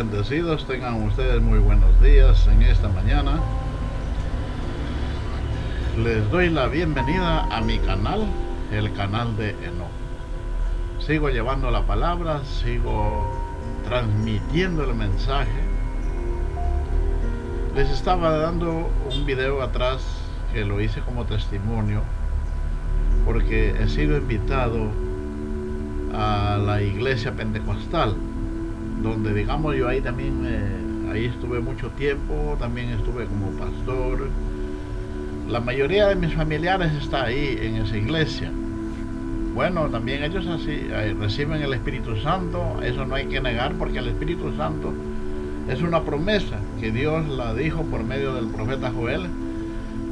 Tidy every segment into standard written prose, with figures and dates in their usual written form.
bendecidos tengan ustedes muy buenos días en esta mañana. Les doy la bienvenida a mi canal, el canal de Enoch. Sigo llevando la palabra, sigo transmitiendo el mensaje. Les estaba dando un video atrás que lo hice como testimonio porque he sido invitado a la iglesia pentecostal, donde digamos yo ahí también ahí estuve mucho tiempo, también estuve como pastor. La mayoría de mis familiares está ahí en esa iglesia. Bueno, también ellos así reciben el Espíritu Santo, eso no hay que negar, porque el Espíritu Santo es una promesa que Dios la dijo por medio del profeta Joel: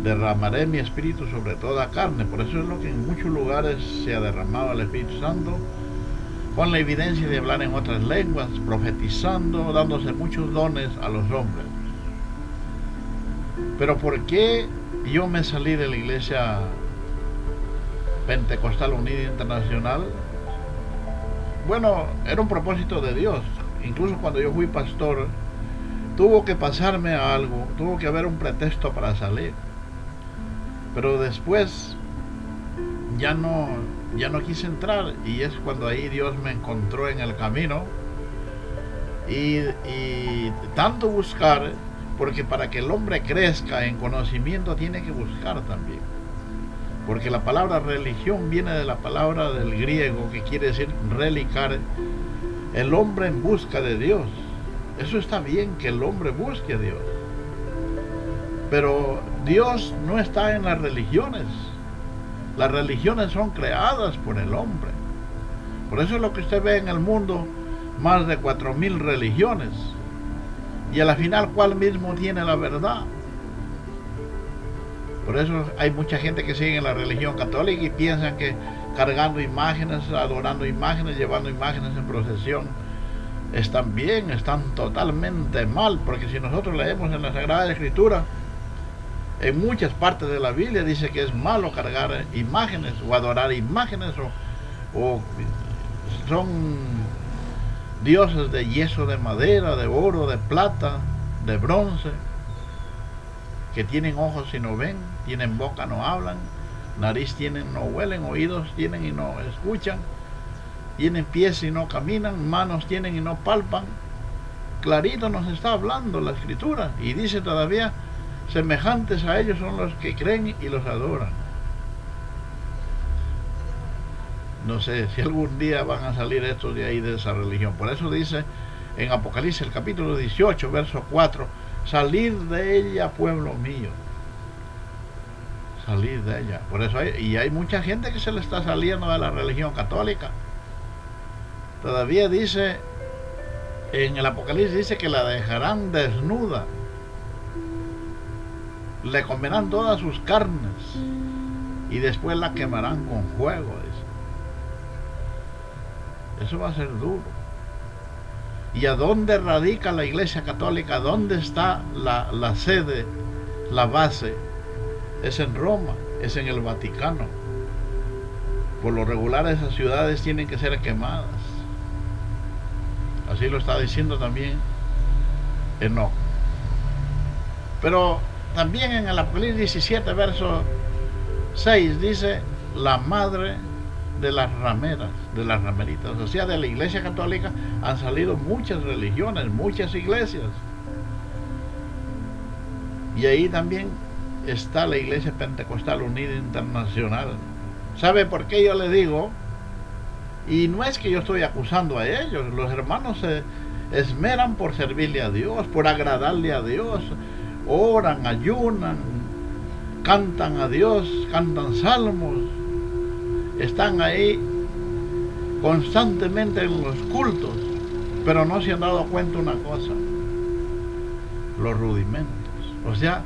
derramaré mi espíritu sobre toda carne. Por eso es lo que en muchos lugares se ha derramado el Espíritu Santo, con la evidencia de hablar en otras lenguas, profetizando, dándose muchos dones a los hombres. Pero ¿por qué yo me salí de la iglesia Pentecostal Unida Internacional? Bueno, era un propósito de Dios. Incluso cuando yo fui pastor, tuvo que pasarme algo, tuvo que haber un pretexto para salir. Pero después ya no quise entrar, y es cuando ahí Dios me encontró en el camino. Y tanto buscar, porque para que el hombre crezca en conocimiento tiene que buscar también. Porque la palabra religión viene de la palabra del griego que quiere decir relicar, el hombre en busca de Dios. Eso está bien, que el hombre busque a Dios. Pero Dios no está en las religiones. Las religiones son creadas por el hombre. Por eso es lo que usted ve en el mundo, más de 4,000 religiones. Y a la final, ¿cuál mismo tiene la verdad? Por eso hay mucha gente que sigue en la religión católica y piensan que cargando imágenes, adorando imágenes, llevando imágenes en procesión, están bien, están totalmente mal. Porque si nosotros leemos en la Sagrada Escritura, en muchas partes de la Biblia dice que es malo cargar imágenes o adorar imágenes, o son dioses de yeso, de madera, de oro, de plata, de bronce, que tienen ojos y no ven, tienen boca, no hablan, nariz tienen, no huelen, oídos tienen y no escuchan, tienen pies y no caminan, manos tienen y no palpan. Clarito nos está hablando la Escritura, y dice todavía: semejantes a ellos son los que creen y los adoran. No sé si algún día van a salir estos de ahí, de esa religión. Por eso dice en Apocalipsis, el capítulo 18, verso 4: salid de ella, pueblo mío. Salir de ella. Por eso hay mucha gente que se le está saliendo de la religión católica. Todavía dice en el Apocalipsis, dice que la dejarán desnuda, le comerán todas sus carnes y después la quemarán con fuego, dice. Eso va a ser duro. ¿Y a dónde radica la iglesia católica? ¿Dónde está la sede, la base? Es en Roma, es en el Vaticano. Por lo regular esas ciudades tienen que ser quemadas. Así lo está diciendo también Enoch. Pero también en el Apocalipsis 17, verso 6, dice: la madre de las rameras, de las rameritas. O sea, de la iglesia católica han salido muchas religiones, muchas iglesias. Y ahí también está la iglesia Pentecostal Unida Internacional. ¿Sabe por qué yo le digo? Y no es que yo estoy acusando a ellos. Los hermanos se esmeran por servirle a Dios, por agradarle a Dios. Oran, ayunan, cantan a Dios, cantan salmos, están ahí constantemente en los cultos, pero no se han dado cuenta una cosa: los rudimentos. O sea,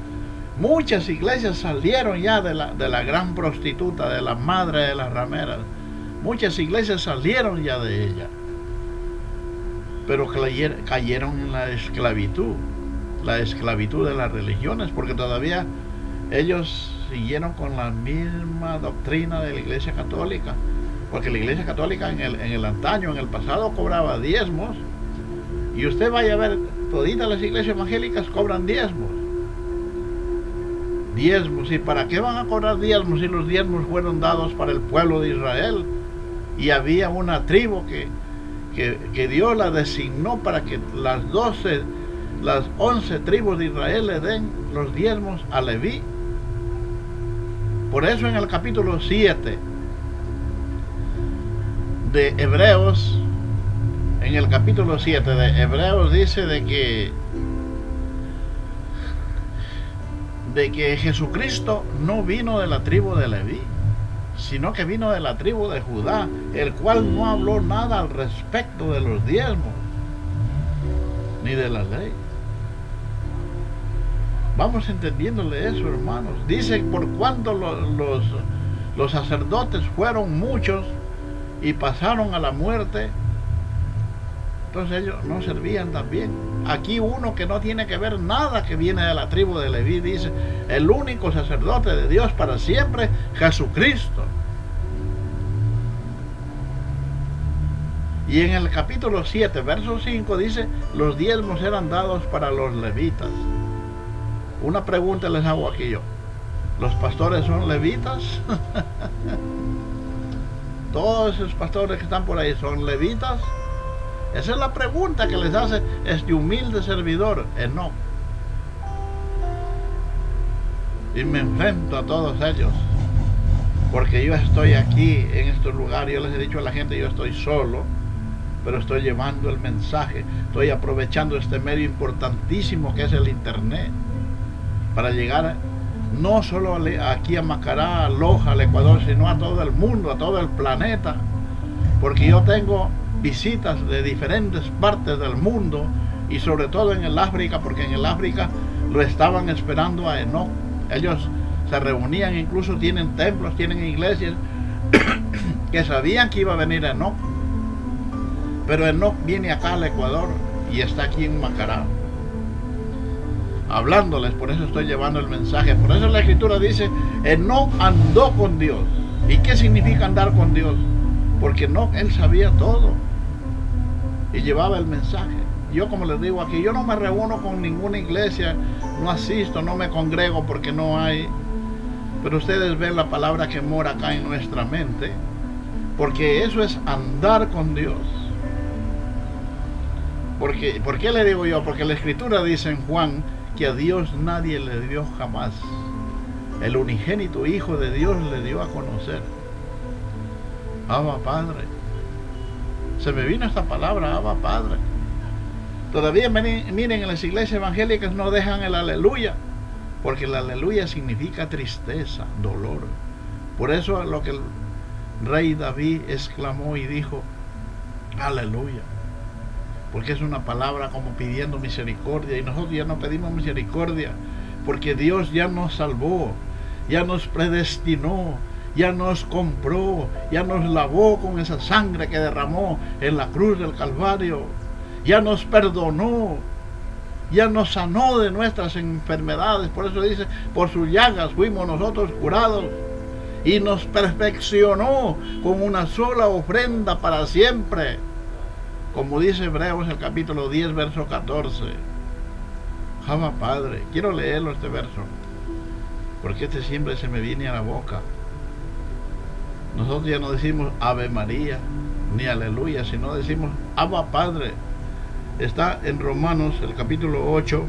muchas iglesias salieron ya de la gran prostituta, de la madre de las rameras. Muchas iglesias salieron ya de ella, pero cayeron en la esclavitud de las religiones, porque todavía ellos siguieron con la misma doctrina de la iglesia católica, porque la iglesia católica en el antaño, en el pasado, cobraba diezmos, Y usted vaya a ver, toditas las iglesias evangélicas cobran diezmos. Diezmos. ¿Y para qué van a cobrar diezmos si los diezmos fueron dados para el pueblo de Israel? Y había una tribu que Dios la designó para que las 11 tribus de Israel le den los diezmos a Leví. Por eso en el capítulo 7 de Hebreos, en el capítulo 7 de Hebreos dice de que Jesucristo no vino de la tribu de Leví, sino que vino de la tribu de Judá, el cual no habló nada al respecto de los diezmos, ni de la ley. Vamos entendiéndole eso, hermanos. Dice, por cuanto los sacerdotes fueron muchos y pasaron a la muerte, entonces ellos no servían también. Aquí uno que no tiene que ver nada, que viene de la tribu de Leví, dice, el único sacerdote de Dios para siempre, Jesucristo. Y en el capítulo 7, verso 5 dice, los diezmos eran dados para los levitas. Una pregunta les hago aquí yo. ¿Los pastores son levitas? ¿Todos esos pastores que están por ahí son levitas? Esa es la pregunta que les hace este humilde servidor, Enoc. Y me enfrento a todos ellos, porque yo estoy aquí en este lugar. Yo les he dicho a la gente, yo estoy solo, pero estoy llevando el mensaje. Estoy aprovechando este medio importantísimo que es el internet, para llegar no solo aquí a Macará, a Loja, al Ecuador, sino a todo el mundo, a todo el planeta, porque yo tengo visitas de diferentes partes del mundo, y sobre todo en el África, porque en el África lo estaban esperando a Enoc. Ellos se reunían, incluso tienen templos, tienen iglesias que sabían que iba a venir Enoc, pero Enoc viene acá al Ecuador y está aquí en Macará hablándoles. Por eso estoy llevando el mensaje. Por eso la escritura dice, Enoc andó con Dios. ¿Y qué significa andar con Dios? Porque Enoc, él sabía todo y llevaba el mensaje. Yo, como les digo aquí, yo no me reúno con ninguna iglesia, no asisto, no me congrego porque no hay, pero ustedes ven la palabra que mora acá en nuestra mente, porque eso es andar con Dios. ¿Por qué le digo yo? Porque la escritura dice en Juan que a Dios nadie le dio jamás. El unigénito Hijo de Dios le dio a conocer. Abba Padre. Se me vino esta palabra, Abba Padre. Todavía miren, en las iglesias evangélicas no dejan el aleluya, porque el aleluya significa tristeza, dolor. Por eso lo que el rey David exclamó y dijo, aleluya, porque es una palabra como pidiendo misericordia, y nosotros ya no pedimos misericordia, porque Dios ya nos salvó, ya nos predestinó, ya nos compró, ya nos lavó con esa sangre que derramó en la cruz del Calvario, ya nos perdonó, ya nos sanó de nuestras enfermedades. Por eso dice, por sus llagas fuimos nosotros curados, y nos perfeccionó con una sola ofrenda para siempre, como dice Hebreos el capítulo 10 verso 14. Abba Padre. Quiero leerlo este verso, porque este siempre se me viene a la boca. Nosotros ya no decimos Ave María ni aleluya, sino decimos Abba Padre. Está en Romanos el capítulo 8,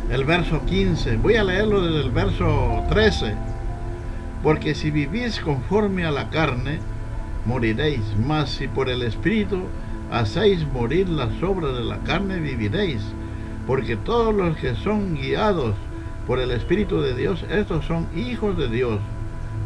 el verso 15. Voy a leerlo desde el verso 13. Porque si vivís conforme a la carne, moriréis, mas si por el Espíritu hacéis morir las obras de la carne, viviréis. Porque todos los que son guiados por el Espíritu de Dios, estos son hijos de Dios.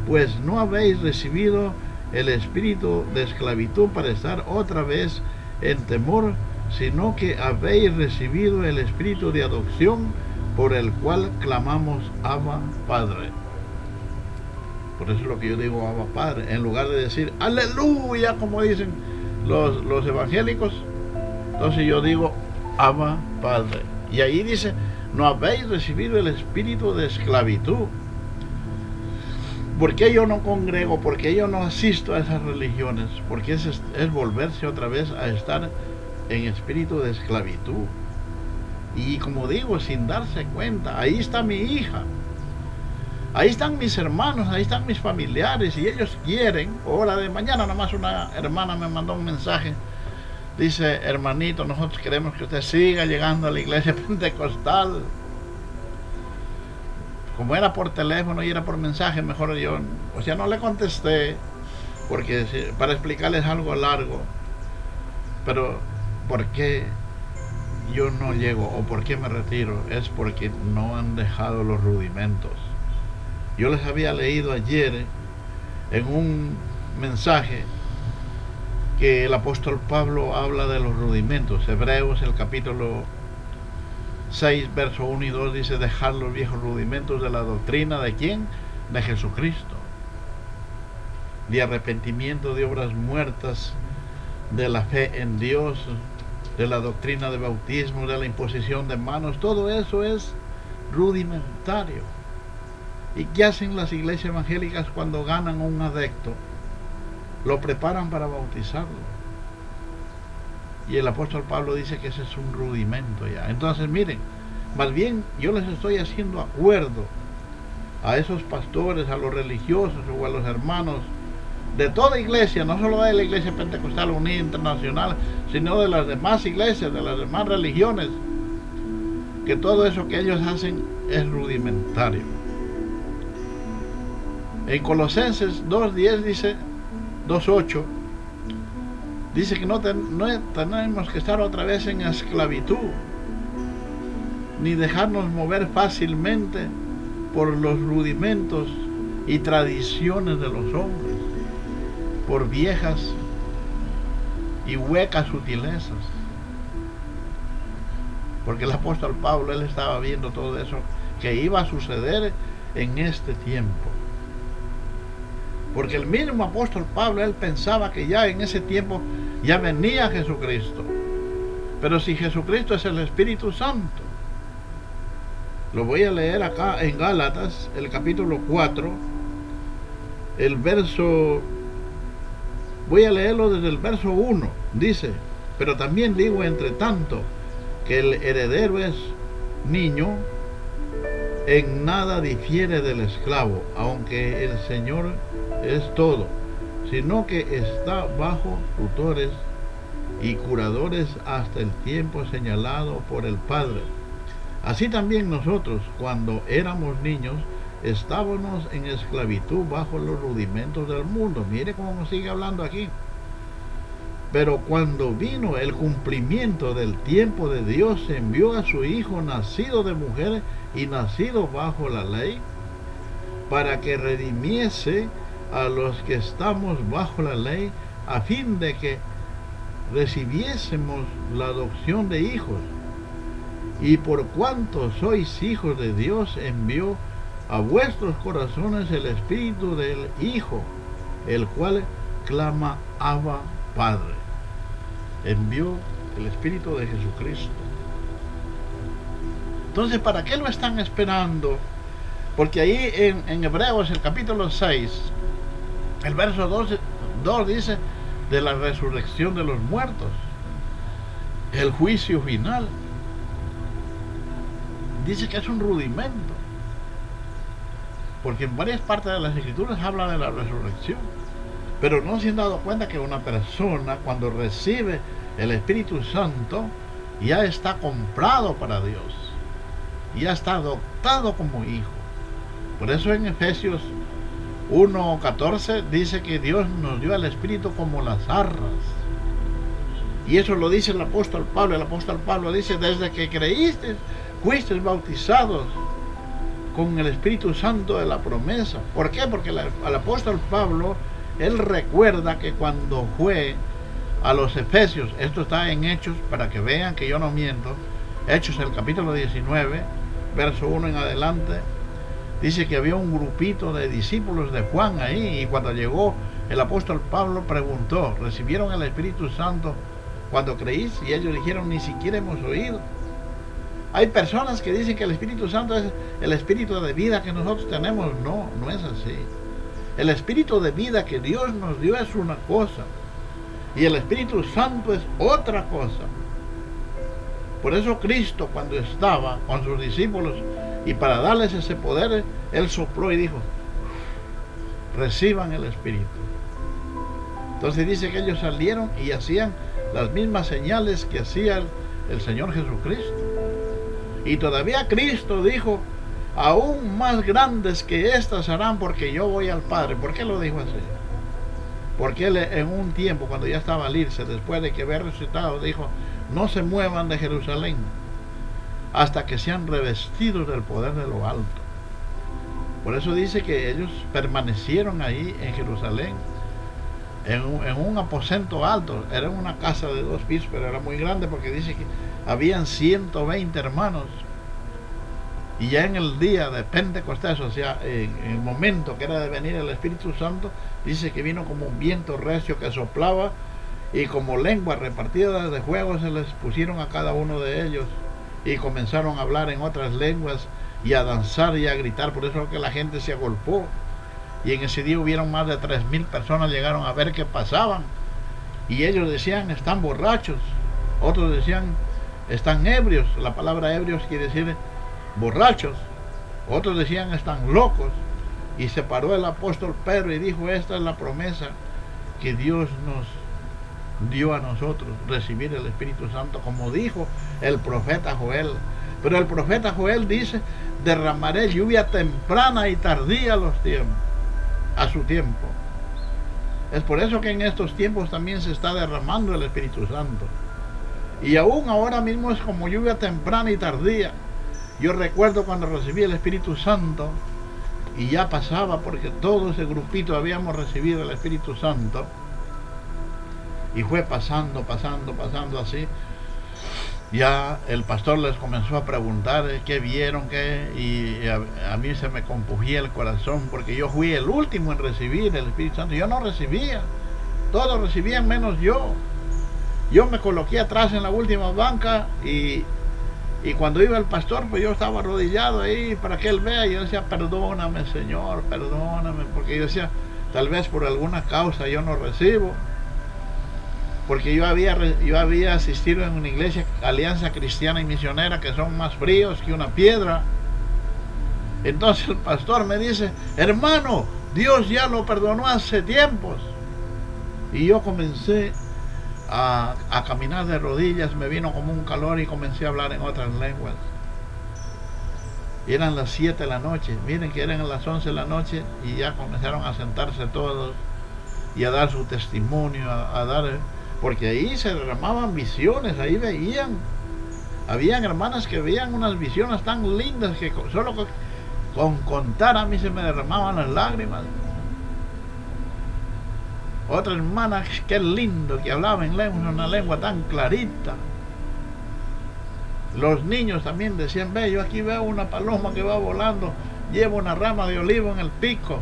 Pues no habéis recibido el espíritu de esclavitud para estar otra vez en temor, sino que habéis recibido el espíritu de adopción, por el cual clamamos Abba Padre. Por eso es lo que yo digo Abba Padre, en lugar de decir aleluya como dicen los evangélicos. Entonces yo digo Abba Padre. Y ahí dice, no habéis recibido el espíritu de esclavitud. ¿Por qué yo no congrego? ¿Por qué yo no asisto a esas religiones? Porque es volverse otra vez a estar en espíritu de esclavitud. Y como digo, sin darse cuenta, ahí está mi hija, ahí están mis hermanos, ahí están mis familiares, y ellos quieren. Hora de mañana, nomás una hermana me mandó un mensaje. Dice: hermanito, nosotros queremos que usted siga llegando a la iglesia pentecostal. Como era por teléfono y era por mensaje, mejor yo, o sea, no le contesté, porque para explicarles algo largo. Pero ¿por qué yo no llego o por qué me retiro? Es porque no han dejado los rudimentos. Yo les había leído ayer en un mensaje que el apóstol Pablo habla de los rudimentos. Hebreos, el capítulo 6, verso 1 y 2 dice: dejar los viejos rudimentos de la doctrina. ¿De quién? De Jesucristo. De arrepentimiento de obras muertas, de la fe en Dios, de la doctrina de bautismo, de la imposición de manos. Todo eso es rudimentario. ¿Y qué hacen las iglesias evangélicas cuando ganan un adepto? Lo preparan para bautizarlo. Y el apóstol Pablo dice que ese es un rudimento ya. Entonces miren, más bien yo les estoy haciendo acuerdo a esos pastores, a los religiosos o a los hermanos de toda iglesia, no solo de la Iglesia Pentecostal Unida Internacional, sino de las demás iglesias, de las demás religiones, que todo eso que ellos hacen es rudimentario. En Colosenses 2:10 dice, 2:8, dice que no tenemos que estar otra vez en esclavitud, ni dejarnos mover fácilmente por los rudimentos y tradiciones de los hombres, por viejas y huecas sutilezas. Porque el apóstol Pablo, él estaba viendo todo eso que iba a suceder en este tiempo. Porque el mismo apóstol Pablo, él pensaba que ya en ese tiempo ya venía Jesucristo. Pero si Jesucristo es el Espíritu Santo, lo voy a leer acá en Gálatas, el capítulo 4, el verso, voy a leerlo desde el verso 1, dice: pero también digo, entre tanto, que el heredero es niño, en nada difiere del esclavo, aunque el Señor es todo, sino que está bajo tutores y curadores hasta el tiempo señalado por el Padre. Así también nosotros, cuando éramos niños, estábamos en esclavitud bajo los rudimentos del mundo. Mire cómo nos sigue hablando aquí. Pero cuando vino el cumplimiento del tiempo de Dios, envió a su Hijo, nacido de mujer y nacido bajo la ley, para que redimiese a los que estamos bajo la ley, a fin de que recibiésemos la adopción de hijos. Y por cuanto sois hijos de Dios, envió a vuestros corazones el Espíritu del Hijo, el cual clama: Abba, Padre. Envió el Espíritu de Jesucristo. Entonces, ¿para qué lo están esperando? Porque ahí en Hebreos, el capítulo 6, el verso 2 dice de la resurrección de los muertos, el juicio final. Dice que es un rudimento, porque en varias partes de las Escrituras habla de la resurrección, pero no se han dado cuenta que una persona, cuando recibe el Espíritu Santo, ya está comprado para Dios, ya está adoptado como hijo. Por eso en Efesios 1:14 dice que Dios nos dio el Espíritu como las arras. Y eso lo dice el apóstol Pablo. El apóstol Pablo dice: desde que creíste, fuisteis bautizados con el Espíritu Santo de la promesa. ¿Por qué? Porque el apóstol Pablo, él recuerda que cuando fue a los Efesios, esto está en Hechos, para que vean que yo no miento, Hechos, el capítulo 19, verso 1 en adelante, dice que había un grupito de discípulos de Juan ahí, y cuando llegó el apóstol Pablo preguntó: ¿recibieron el Espíritu Santo cuando creís? Y ellos dijeron: ni siquiera hemos oído. Hay personas que dicen que el Espíritu Santo es el espíritu de vida que nosotros tenemos. No, no es así. El espíritu de vida que Dios nos dio es una cosa, Y el Espíritu Santo es otra cosa. Por eso Cristo, cuando estaba con sus discípulos y para darles ese poder, Él sopló y dijo: reciban el Espíritu. Entonces dice que ellos salieron y hacían las mismas señales que hacía el Señor Jesucristo. Y todavía Cristo dijo: aún más grandes que estas harán, porque yo voy al Padre. ¿Por qué lo dijo así? Porque Él en un tiempo, cuando ya estaba al irse, después de que había resucitado, dijo: no se muevan de Jerusalén hasta que sean revestidos del poder de lo alto. Por eso dice que ellos permanecieron ahí en Jerusalén, en un aposento alto. Era una casa de 2 pisos, pero era muy grande, porque dice que habían 120 hermanos. Y ya en el día de Pentecostés, o sea, en el momento que era de venir el Espíritu Santo, dice que vino como un viento recio que soplaba, y como lenguas repartidas de fuego se les pusieron a cada uno de ellos, y comenzaron a hablar en otras lenguas y a danzar y a gritar. Por eso que la gente se agolpó, y en ese día hubieron más de 3000 personas, llegaron a ver qué pasaban, y ellos decían: están borrachos. Otros decían: están ebrios. La palabra ebrios quiere decir borrachos. Otros decían: están locos. Y se paró el apóstol Pedro y dijo: esta es la promesa que Dios nos dio a nosotros, recibir el Espíritu Santo, como dijo el profeta Joel. Pero el profeta Joel dice: derramaré lluvia temprana y tardía a su tiempo. Es por eso que en estos tiempos también se está derramando el Espíritu Santo. Y aún ahora mismo es como lluvia temprana y tardía. Yo recuerdo cuando recibí el Espíritu Santo, y ya pasaba, porque todo ese grupito habíamos recibido el Espíritu Santo, y fue pasando así. Ya el pastor les comenzó a preguntar qué vieron, y a mí se me compugía el corazón, porque yo fui el último en recibir el Espíritu Santo. Yo no recibía, todos recibían menos yo. Yo me coloqué atrás en la última banca, y cuando iba el pastor, pues yo estaba arrodillado ahí para que él vea, y yo decía: perdóname, Señor, perdóname, porque yo decía: tal vez por alguna causa yo no recibo. Porque yo había asistido en una iglesia, Alianza Cristiana y Misionera, que son más fríos que una piedra. Entonces el pastor me dice: hermano, Dios ya lo perdonó hace tiempos. Y yo comencé a caminar de rodillas, me vino como un calor, y comencé a hablar en otras lenguas. Eran las 7 de la noche, miren que eran las 11 de la noche, y ya comenzaron a sentarse todos y a dar su testimonio, a dar... porque ahí se derramaban visiones, ahí veían, habían hermanas que veían unas visiones tan lindas que solo con contar a mí se me derramaban las lágrimas. Otra hermana, qué lindo que hablaba en lengua, una lengua tan clarita. Los niños también decían: ve, yo aquí veo una paloma que va volando, lleva una rama de olivo en el pico.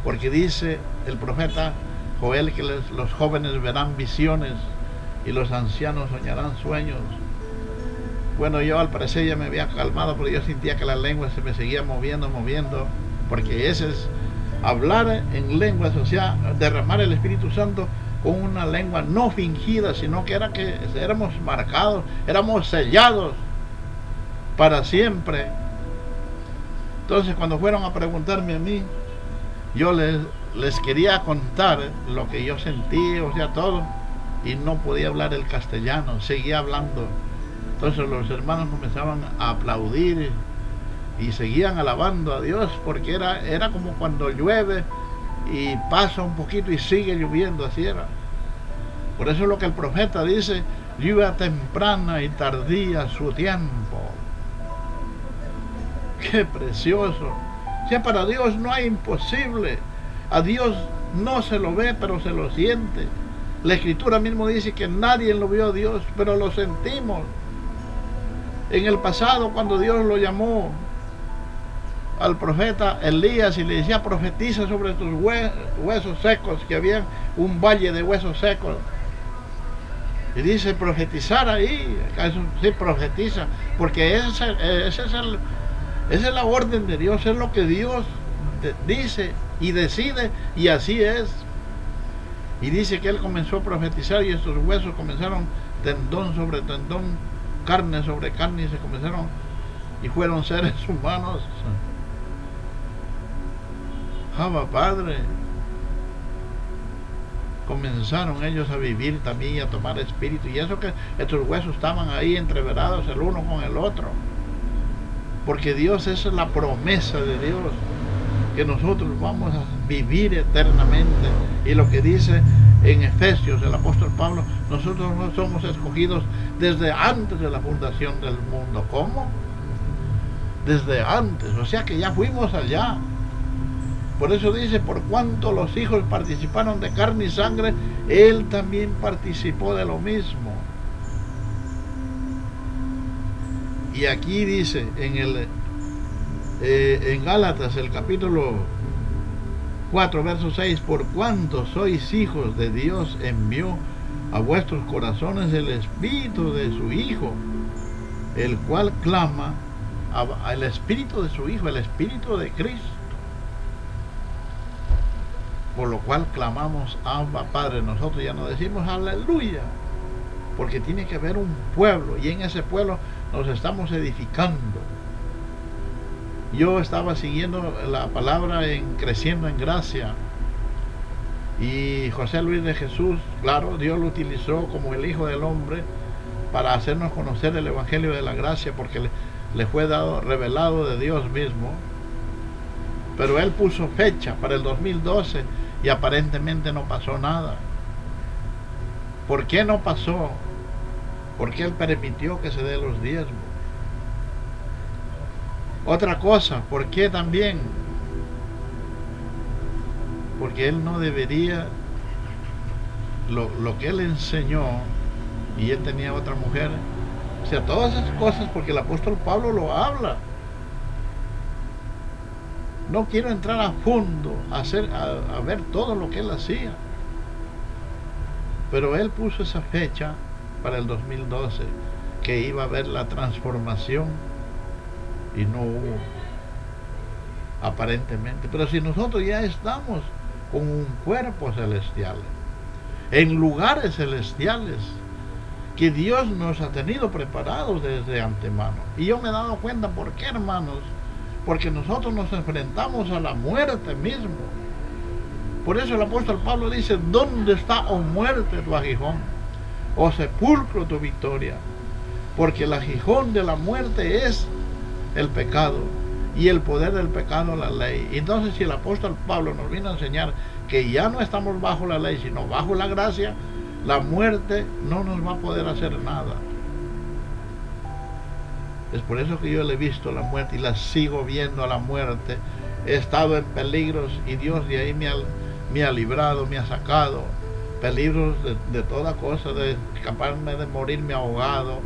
Porque dice el profeta Joel que los jóvenes verán visiones y los ancianos soñarán sueños. Bueno, yo al parecer ya me había calmado, pero yo sentía que la lengua se me seguía moviendo, porque ese es hablar en lenguas, o sea, derramar el Espíritu Santo con una lengua no fingida, sino que era que éramos marcados, éramos sellados para siempre. Entonces, cuando fueron a preguntarme a mí, yo les quería contar lo que yo sentí, o sea, todo, y no podía hablar el castellano, seguía hablando. Entonces los hermanos comenzaban a aplaudir y seguían alabando a Dios, porque era como cuando llueve y pasa un poquito y sigue lloviendo, así era. Por eso es lo que el profeta dice: lluvia temprana y tardía a su tiempo. ¡Qué precioso! O sea, para Dios no hay imposible. A Dios no se lo ve, pero se lo siente. La Escritura mismo dice que nadie lo vio a Dios, pero lo sentimos. En el pasado, cuando Dios lo llamó al profeta Elías y le decía: profetiza sobre tus huesos secos, que había un valle de huesos secos. Y dice: profetizar ahí, sí, profetiza, porque esa es la orden de Dios, es lo que Dios dice y decide, y así es. Y dice que él comenzó a profetizar y estos huesos comenzaron tendón sobre tendón, carne sobre carne, y se comenzaron y fueron seres humanos. Abba Padre. Comenzaron ellos a vivir también y a tomar espíritu, y eso que estos huesos estaban ahí entreverados el uno con el otro, porque Dios, esa es la promesa de Dios, que nosotros vamos a vivir eternamente. Y lo que dice en Efesios el apóstol Pablo, nosotros no somos escogidos desde antes de la fundación del mundo. ¿Cómo? Desde antes, o sea que ya fuimos allá. Por eso dice, por cuanto los hijos participaron de carne y sangre, él también participó de lo mismo. Y aquí dice en Gálatas, el capítulo 4, verso 6, por cuanto sois hijos de Dios, envió a vuestros corazones el espíritu de su Hijo, el cual clama, al espíritu de su Hijo, el espíritu de Cristo. Por lo cual clamamos, Abba Padre. Nosotros ya no decimos aleluya, porque tiene que haber un pueblo, y en ese pueblo nos estamos edificando. Yo estaba siguiendo la palabra en Creciendo en Gracia, y José Luis de Jesús, claro, Dios lo utilizó como el Hijo del Hombre para hacernos conocer el Evangelio de la Gracia, porque le fue dado, revelado de Dios mismo. Pero él puso fecha para el 2012 y aparentemente no pasó nada. ¿Por qué no pasó? Porque él permitió que se dé los diezmos. Otra cosa, ¿por qué también? Porque él no debería, lo que él enseñó, y él tenía otra mujer, o sea, todas esas cosas, porque el apóstol Pablo lo habla. No quiero entrar a fondo a ver todo lo que él hacía, pero él puso esa fecha para el 2012, que iba a haber la transformación, y no hubo, aparentemente. Pero si nosotros ya estamos con un cuerpo celestial, en lugares celestiales, que Dios nos ha tenido preparados desde antemano. Y yo me he dado cuenta, ¿por qué, hermanos? Porque nosotros nos enfrentamos a la muerte mismo. Por eso el apóstol Pablo dice, ¿dónde está, oh muerte, tu aguijón? Oh sepulcro, tu victoria. Porque el aguijón de la muerte es el pecado, y el poder del pecado la ley. Entonces, si el apóstol Pablo nos vino a enseñar que ya no estamos bajo la ley, sino bajo la gracia, la muerte no nos va a poder hacer nada. Es por eso que yo le he visto la muerte y la sigo viendo a la muerte. He estado en peligros y Dios de ahí me ha librado, me ha sacado. Peligros de toda cosa, de escaparme, de morirme ahogado,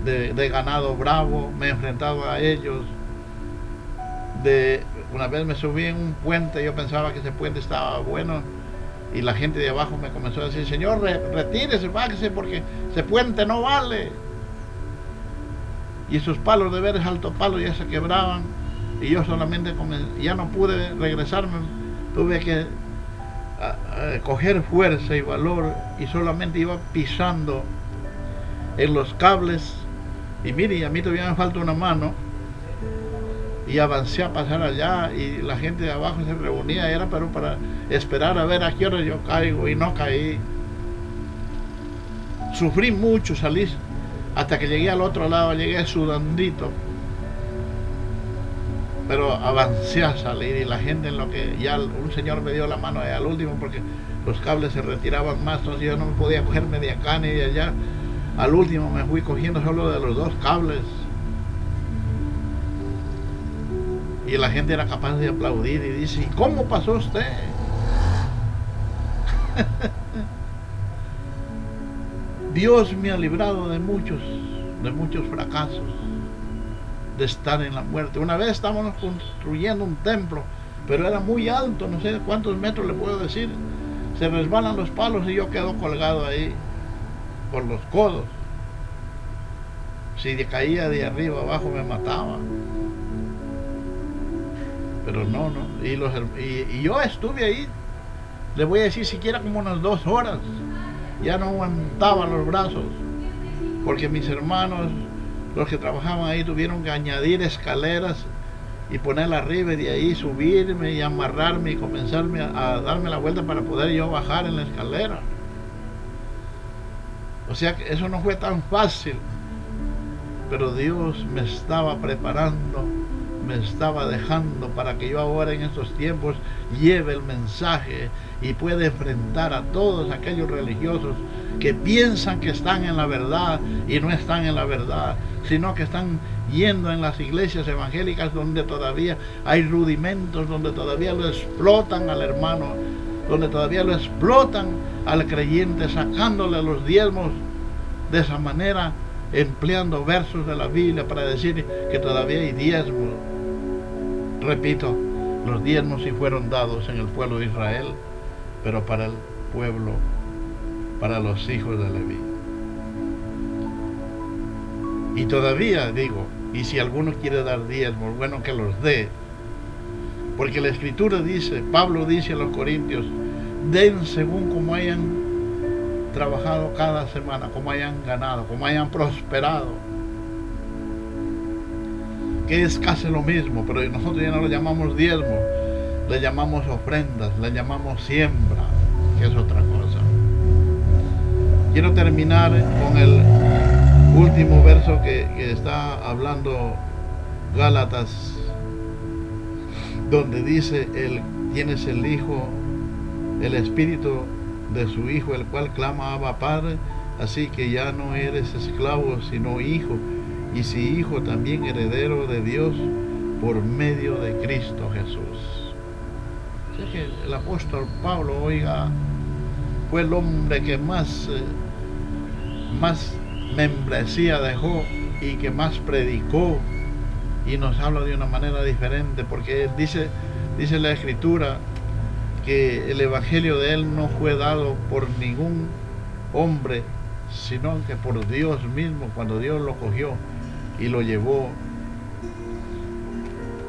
de ganado bravo, me he enfrentado a ellos. Una vez me subí en un puente, yo pensaba que ese puente estaba bueno, y la gente de abajo me comenzó a decir, señor, retírese, bájese, porque ese puente no vale. Y esos palos de veres alto palo ya se quebraban, y yo solamente ya no pude regresarme, tuve que coger fuerza y valor, y solamente iba pisando en los cables, y mire, a mí todavía me falta una mano, y avancé a pasar allá, y la gente de abajo se reunía, era pero para esperar a ver a qué hora yo caigo, y no caí. Sufrí mucho, salí hasta que llegué al otro lado, llegué sudandito, pero avancé a salir, y la gente, en lo que ya un señor me dio la mano al último, porque los cables se retiraban más, entonces yo no me podía cogerme de acá ni de allá. Al último me fui cogiendo solo de los dos cables, y la gente era capaz de aplaudir y dice, ¿y cómo pasó usted? Dios me ha librado de muchos fracasos, de estar en la muerte. Una vez estábamos construyendo un templo, pero era muy alto, no sé cuántos metros le puedo decir. Se resbalan los palos y yo quedo colgado ahí por los codos. Si caía de arriba abajo me mataba. Pero no. Y yo estuve ahí Le voy a decir siquiera como unas 2 horas. Ya no aguantaba los brazos, porque mis hermanos, los que trabajaban ahí, tuvieron que añadir escaleras y ponerla arriba y de ahí subirme y amarrarme y comenzarme a darme la vuelta para poder yo bajar en la escalera. O sea que eso no fue tan fácil, pero Dios me estaba preparando, me estaba dejando para que yo ahora en estos tiempos lleve el mensaje y pueda enfrentar a todos aquellos religiosos que piensan que están en la verdad y no están en la verdad, sino que están yendo en las iglesias evangélicas donde todavía hay rudimentos, donde todavía lo explotan al hermano, donde todavía lo explotan al creyente, sacándole los diezmos de esa manera, empleando versos de la Biblia para decir que todavía hay diezmos. Repito, los diezmos sí fueron dados en el pueblo de Israel, pero para el pueblo, para los hijos de Leví. Y todavía digo, y si alguno quiere dar diezmos, bueno que los dé, porque la Escritura dice, Pablo dice a los Corintios, den según como hayan trabajado cada semana, como hayan ganado, como hayan prosperado, que es casi lo mismo, pero nosotros ya no lo llamamos diezmo, le llamamos ofrendas, le llamamos siembra, que es otra cosa. Quiero terminar con el último verso que está hablando Gálatas, donde dice, tienes el Hijo, el Espíritu de su Hijo, el cual clama Abba Padre, así que ya no eres esclavo, sino hijo, y si hijo, también heredero de Dios por medio de Cristo Jesús. Así que el apóstol Pablo, oiga, fue el hombre que más membresía dejó y que más predicó, y nos habla de una manera diferente, porque dice la Escritura que el evangelio de él no fue dado por ningún hombre, sino que por Dios mismo, cuando Dios lo cogió y lo llevó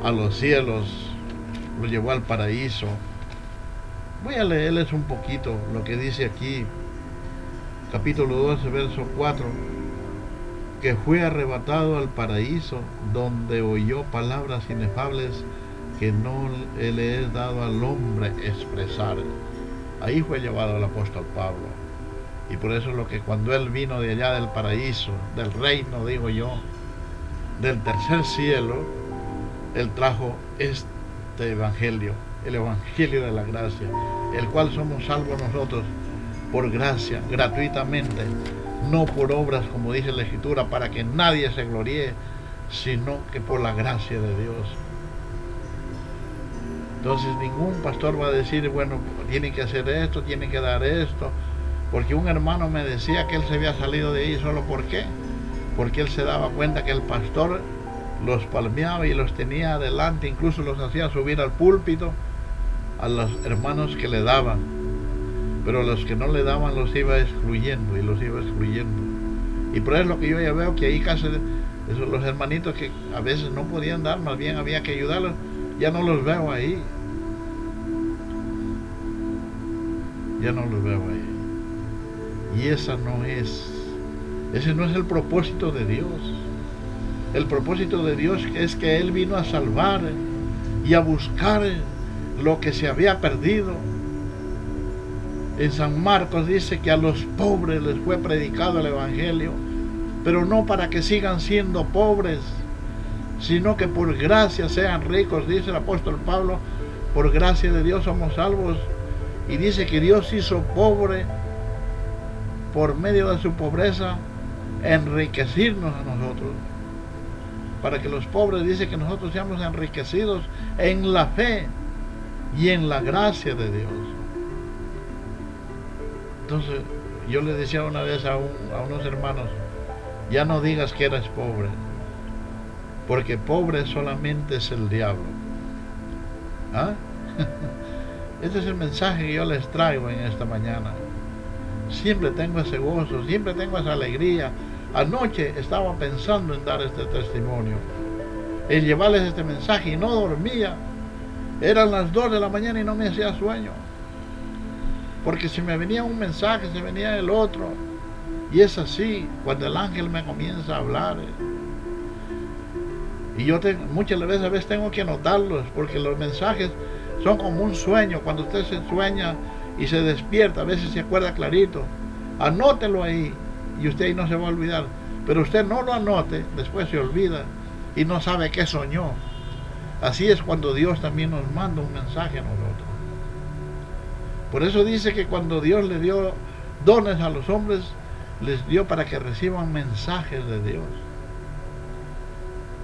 a los cielos, lo llevó al paraíso. Voy a leerles un poquito lo que dice aquí, capítulo 12, verso 4, que fue arrebatado al paraíso, donde oyó palabras inefables que no le es dado al hombre expresar. Ahí fue llevado el apóstol Pablo. Y por eso es lo que cuando él vino de allá del paraíso, del reino, digo yo, del tercer cielo, él trajo este evangelio, el evangelio de la gracia, el cual somos salvos nosotros por gracia, gratuitamente, no por obras, como dice la Escritura, para que nadie se gloríe, sino que por la gracia de Dios. Entonces ningún pastor va a decir, bueno, tiene que hacer esto, tiene que dar esto, porque un hermano me decía que él se había salido de ahí solo ¿por qué? Porque él se daba cuenta que el pastor los palmeaba y los tenía adelante, incluso los hacía subir al púlpito a los hermanos que le daban, pero a los que no le daban los iba excluyendo y los iba excluyendo. Y por eso es lo que yo ya veo, que ahí casi los hermanitos que a veces no podían dar, más bien había que ayudarlos, ya no los veo ahí. Ya no los veo ahí. Y ese no es el propósito de Dios. El propósito de Dios es que Él vino a salvar y a buscar lo que se había perdido. En San Marcos dice que a los pobres les fue predicado el Evangelio, pero no para que sigan siendo pobres, sino que por gracia sean ricos, dice el apóstol Pablo. Por gracia de Dios somos salvos, y dice que Dios hizo pobre por medio de su pobreza, enriquecernos a nosotros, para que los pobres, dice que nosotros seamos enriquecidos en la fe y en la gracia de Dios. Entonces yo le decía una vez a unos hermanos, ya no digas que eres pobre, porque pobre solamente es el diablo. ¿Ah? Este es el mensaje que yo les traigo en esta mañana. Siempre tengo ese gozo, siempre tengo esa alegría. Anoche estaba pensando en dar este testimonio, en llevarles este mensaje, y no dormía. Eran las 2 de la mañana y no me hacía sueño. porque si me venía un mensaje, se venía el otro. Y es así, cuando el ángel me comienza a hablar. Y yo muchas veces tengo que anotarlos, porque los mensajes son como un sueño. Cuando usted se sueña y se despierta, a veces se acuerda clarito. Anótelo ahí, y usted ahí no se va a olvidar. Pero usted no lo anote, después se olvida y no sabe qué soñó. Así es cuando Dios también nos manda un mensaje a nosotros. Por eso dice que cuando Dios le dio dones a los hombres, les dio para que reciban mensajes de Dios.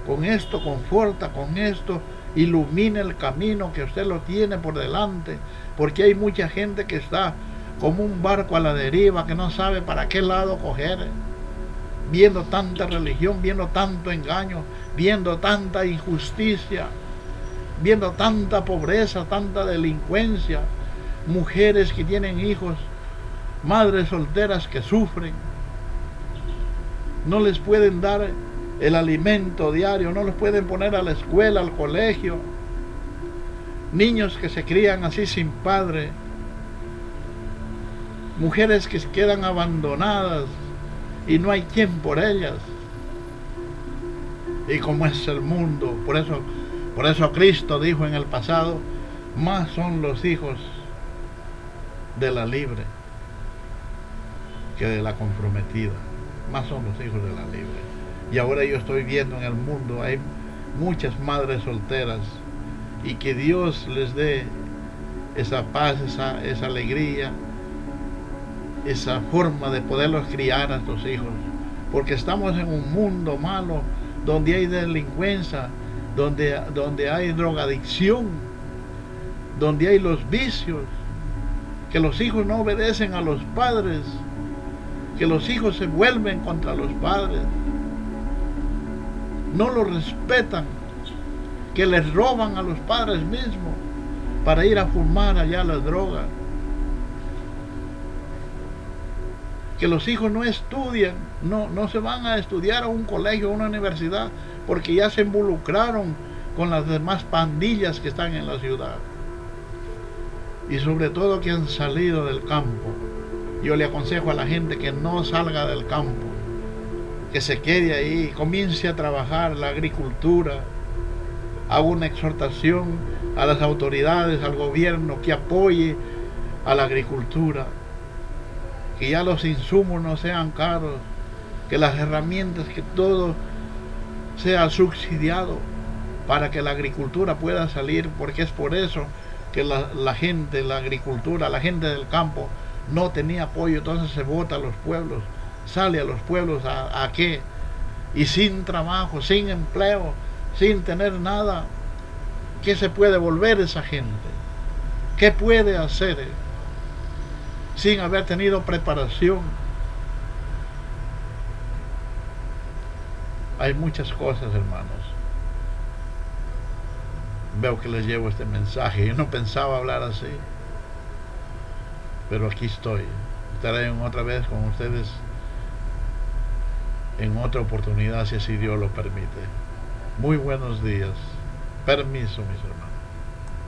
Con esto conforta, con esto ilumina el camino que usted lo tiene por delante, porque hay mucha gente que está como un barco a la deriva, que no sabe para qué lado coger, viendo tanta religión, viendo tanto engaño, viendo tanta injusticia, viendo tanta pobreza, tanta delincuencia, mujeres que tienen hijos, madres solteras que sufren, no les pueden dar el alimento diario, no los pueden poner a la escuela, al colegio, niños que se crían así sin padre, mujeres que quedan abandonadas y no hay quien por ellas. Y como es el mundo, por eso Cristo dijo en el pasado, más son los hijos de la libre que de la comprometida, más son los hijos de la libre. Y ahora yo estoy viendo en el mundo, hay muchas madres solteras, y que Dios les dé esa paz, esa alegría, esa forma de poderlos criar a estos hijos, porque estamos en un mundo malo, donde hay delincuencia, donde hay drogadicción, donde hay los vicios, que los hijos no obedecen a los padres, que los hijos se vuelven contra los padres, no los respetan, que les roban a los padres mismos para ir a fumar allá las drogas, que los hijos no estudian, no se van a estudiar a un colegio, a una universidad, porque ya se involucraron con las demás pandillas que están en la ciudad. Y sobre todo que han salido del campo. Yo le aconsejo a la gente que no salga del campo, que se quede ahí, comience a trabajar la agricultura. Hago una exhortación a las autoridades, al gobierno, que apoye a la agricultura, que ya los insumos no sean caros, que las herramientas, que todo sea subsidiado para que la agricultura pueda salir, porque es por eso que la gente, la agricultura, la gente del campo no tenía apoyo. Entonces se bota a los pueblos, sale a los pueblos a qué, y sin trabajo, sin empleo, sin tener nada. ¿Qué se puede volver esa gente? ¿Qué puede hacer sin haber tenido preparación? Hay muchas cosas, hermanos. Veo que les llevo este mensaje. Yo no pensaba hablar así, pero aquí estoy. Estaré otra vez con ustedes en otra oportunidad, si así Dios lo permite. Muy buenos días. Permiso, mis hermanos.